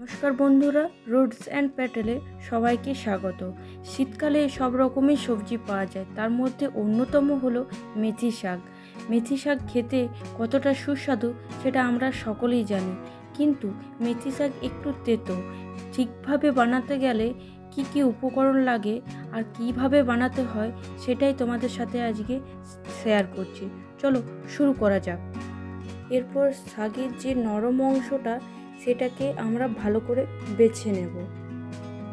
নমস্কার বন্ধুরা, roots and প্যাটেলে সবাইকে স্বাগত। শীতকালে সব রকমের সবজি পাওয়া যায়, তার মধ্যে অন্যতম হলো মেথি শাক। মেথি শাক খেতে কতটা সুস্বাদু সেটা আমরা সকলেই জানি, কিন্তু মেথি শাক একটু তেতো। ঠিকভাবে বানাতে গেলে কি কি উপকরণ লাগে আর কিভাবে বানাতে হয় সেটাই তোমাদের সাথে আজকে শেয়ার করছি। চলো শুরু করা যাক। এরপর শাকের যে নরম অংশটা সেটাকে আমরা ভালো করে বেছে নেব।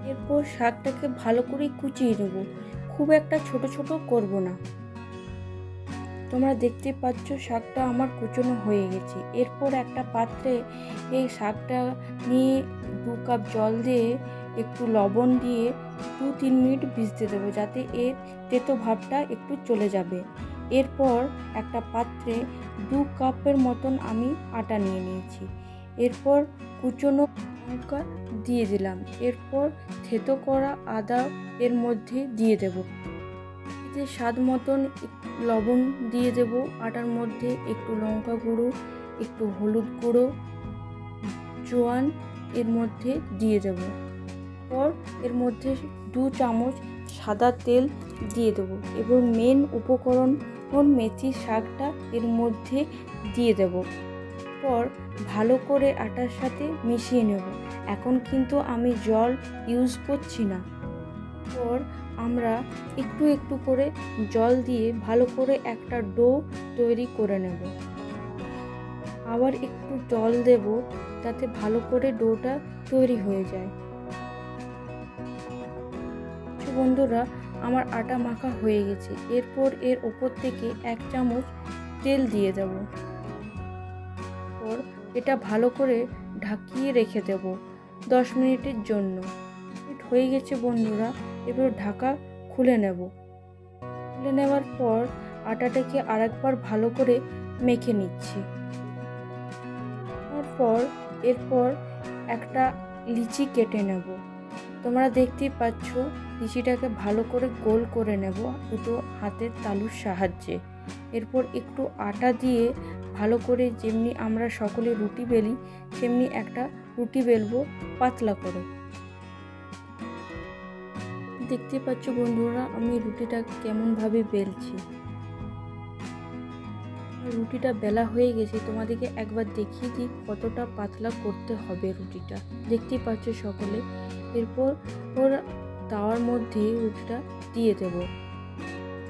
এরপর শাকটাকে ভালো করে কুচিয়ে নেব, খুব একটা ছোট ছোট করব না। তোমরা দেখতে পাচ্ছ শাকটা আমার কুচনো হয়ে গেছে। এরপর একটা পাত্রে এই শাকটা নিয়ে 2 কাপ জল দিয়ে একটু লবণ দিয়ে 2-3 মিনিট ভিজতে দেবো, যাতে এর তেতো ভাবটা একটু চলে যাবে। এরপর একটা পাত্রে 2 কাপের মতন আমি আটা নিয়ে নিয়েছি। এরপর কুচনো লঙ্কা দিয়ে দিলাম। এরপর থেতো করা আদা এর মধ্যে দিয়ে দেব। এতে স্বাদ মতন লবণ দিয়ে দেব আটার মধ্যে, একটু লঙ্কা গুঁড়ো, একটু হলুদ গুঁড়ো, জোয়ান এর মধ্যে দিয়ে দেব। পর এর মধ্যে 2 চামচ সাদা তেল দিয়ে দেব এবং মেন উপকরণ মেথি শাকটা এর মধ্যে দিয়ে দেব। পর ভালো করে আটার সাথে মিশিয়ে নেব। এখন কিন্তু আমি জল ইউজ করছি না। পর আমরা একটু একটু করে জল দিয়ে ভালো করে একটা ডো তৈরি করে নেব। আবার একটু জল দেব যাতে ভালো করে ডোটা তৈরি হয়ে যায়। বন্ধুরা, আমার আটা মাখা হয়ে গেছে। এরপর এর ওপর থেকে 1 চামচ তেল দিয়ে দেব। পর এটা ভালো করে ঢাকিয়ে রেখে দেব 10 মিনিটের জন্য। হয়ে গেছে বন্ধুরা, এবার ঢাকা খুলে নেব। খুলে নেওয়ার পর আটাটাকে আরেকবার ভালো করে মেখে নিচ্ছি। এরপর একটা লিচি কেটে নেব। তোমরা দেখতেই পাচ্ছ লিচিটাকে ভালো করে গোল করে নেব দুটো হাতের তালুর সাহায্যে। এরপর একটু আটা দিয়ে ভালো করে, যেমনি আমরা সকলে রুটি বেলি সেমনি একটা রুটি বেলবো পাতলা করে। দেখতে পাচ্ছ বন্ধুরা আমি রুটিটা কেমনভাবে বেলছি। রুটিটা বেলা হয়ে গেছে, তোমাদেরকে একবার দেখিয়ে দিই কতটা পাতলা করতে হবে রুটিটা। দেখতেই পাচ্ছ সকলে। এরপর তাওয়ার মধ্যে রুটিটা দিয়ে দেব।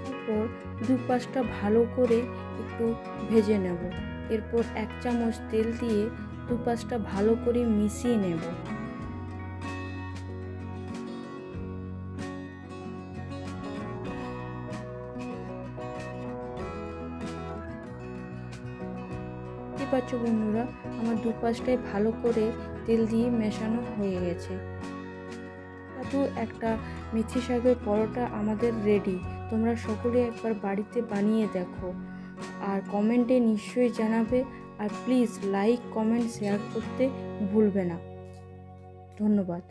তারপর 2 পাশটা ভালো করে একটু ভেজে নেব। এরপর 1 চামচ তেল দিয়ে 2 পাশটা ভালো করে মিশিয়ে নেব। দেখতে পাচ্ছ বন্ধুরা আমার 2 পাশটাই ভালো করে তেল দিয়ে মেশানো হয়ে গেছে। একটা মেথি শাকের পরোটা আমাদের রেডি। তোমরা সকলে একবার বাড়িতে বানিয়ে দেখো আর কমেন্টে নিশ্চয়ই জানাবে। আর প্লিজ লাইক, কমেন্ট, শেয়ার করতে ভুলবে না। ধন্যবাদ।